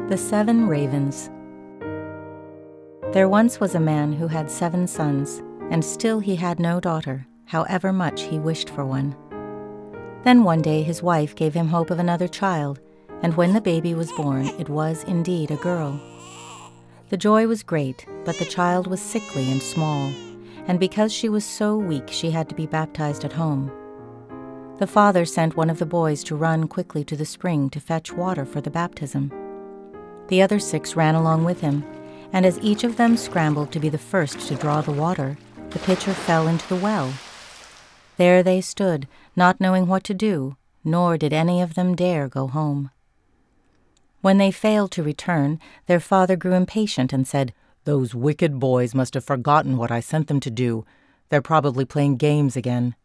The 7 Ravens. There once was a man who had 7 sons, and still he had no daughter, however much he wished for one. Then one day his wife gave him hope of another child, and when the baby was born, it was indeed a girl. The joy was great, but the child was sickly and small, and because she was so weak, she had to be baptized at home. The father sent one of the boys to run quickly to the spring to fetch water for the baptism. The other 6 ran along with him, and as each of them scrambled to be the first to draw the water, the pitcher fell into the well. There they stood, not knowing what to do, nor did any of them dare go home. When they failed to return, their father grew impatient and said, "Those wicked boys must have forgotten what I sent them to do. They're probably playing games again."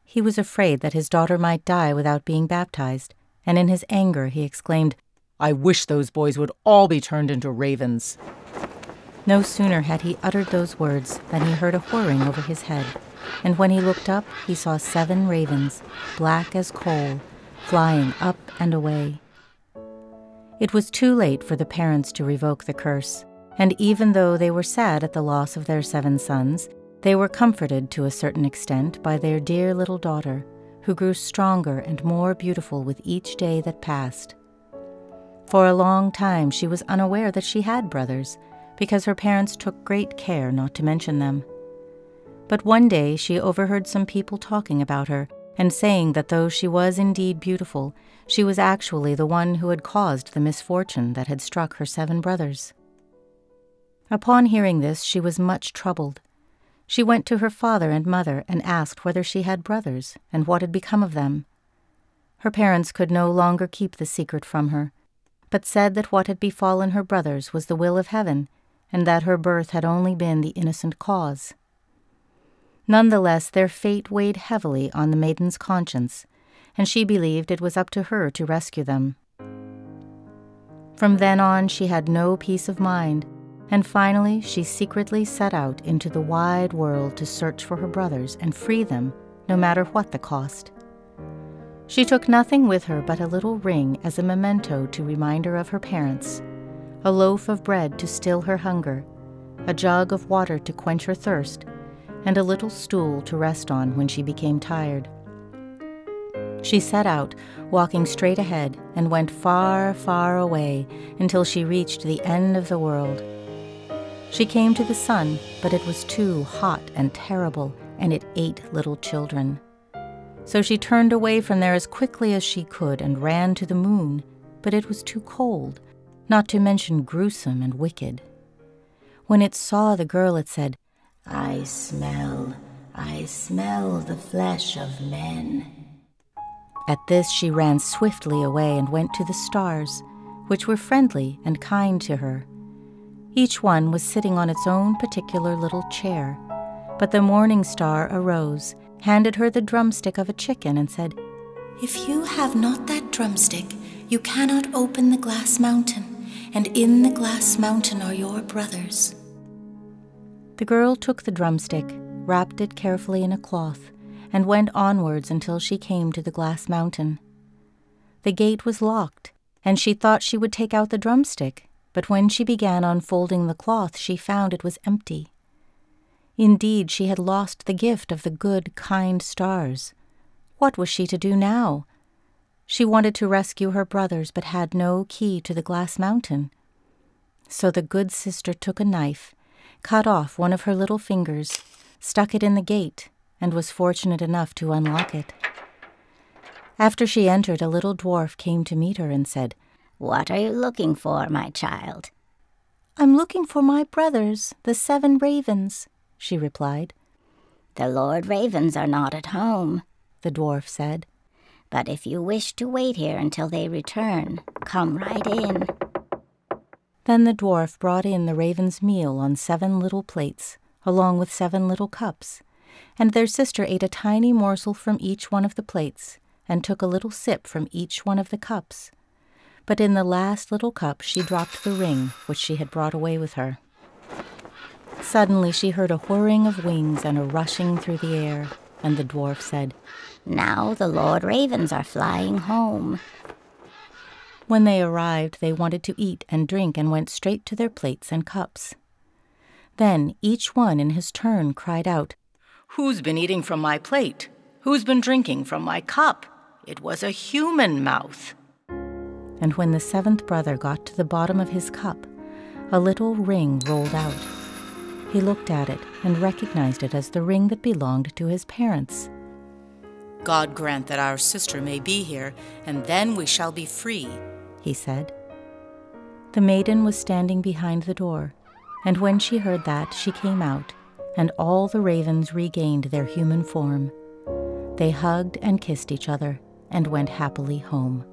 He was afraid that his daughter might die without being baptized, and in his anger he exclaimed, "I wish those boys would all be turned into ravens." No sooner had he uttered those words than he heard a whirring over his head, and when he looked up, he saw 7 ravens, black as coal, flying up and away. It was too late for the parents to revoke the curse, and even though they were sad at the loss of their 7 sons, they were comforted to a certain extent by their dear little daughter, who grew stronger and more beautiful with each day that passed. For a long time she was unaware that she had brothers, because her parents took great care not to mention them. But one day she overheard some people talking about her, and saying that though she was indeed beautiful, she was actually the one who had caused the misfortune that had struck her 7 brothers. Upon hearing this, she was much troubled. She went to her father and mother and asked whether she had brothers, and what had become of them. Her parents could no longer keep the secret from her, but said that what had befallen her brothers was the will of heaven, and that her birth had only been the innocent cause. Nonetheless, their fate weighed heavily on the maiden's conscience, and she believed it was up to her to rescue them. From then on, she had no peace of mind, and finally she secretly set out into the wide world to search for her brothers and free them, no matter what the cost. She took nothing with her but a little ring as a memento to remind her of her parents, a loaf of bread to still her hunger, a jug of water to quench her thirst, and a little stool to rest on when she became tired. She set out, walking straight ahead, and went far, far away until she reached the end of the world. She came to the sun, but it was too hot and terrible, and it ate little children. So she turned away from there as quickly as she could and ran to the moon, but it was too cold, not to mention gruesome and wicked. When it saw the girl, it said, I smell the flesh of men." At this she ran swiftly away and went to the stars, which were friendly and kind to her. Each one was sitting on its own particular little chair, but the morning star arose, handed her the drumstick of a chicken, and said, "If you have not that drumstick, you cannot open the glass mountain, and in the glass mountain are your brothers." The girl took the drumstick, wrapped it carefully in a cloth, and went onwards until she came to the glass mountain. The gate was locked, and she thought she would take out the drumstick, but when she began unfolding the cloth, she found it was empty. Indeed, she had lost the gift of the good, kind stars. What was she to do now? She wanted to rescue her brothers, but had no key to the glass mountain. So the good sister took a knife, cut off one of her little fingers, stuck it in the gate, and was fortunate enough to unlock it. After she entered, a little dwarf came to meet her and said, "What are you looking for, my child?" "I'm looking for my brothers, the 7 ravens," she replied. "The Lord Ravens are not at home," the dwarf said. "But if you wish to wait here until they return, come right in." Then the dwarf brought in the raven's meal on 7 little plates, along with 7 little cups, and their sister ate a tiny morsel from each one of the plates, and took a little sip from each one of the cups. But in the last little cup she dropped the ring which she had brought away with her. Suddenly she heard a whirring of wings and a rushing through the air, and the dwarf said, "Now the Lord Ravens are flying home." When they arrived, they wanted to eat and drink and went straight to their plates and cups. Then each one in his turn cried out, "Who's been eating from my plate? Who's been drinking from my cup? It was a human mouth." And when the seventh brother got to the bottom of his cup, a little ring rolled out. He looked at it and recognized it as the ring that belonged to his parents. "God grant that our sister may be here, and then we shall be free," he said. The maiden was standing behind the door, and when she heard that, she came out, and all the ravens regained their human form. They hugged and kissed each other and went happily home.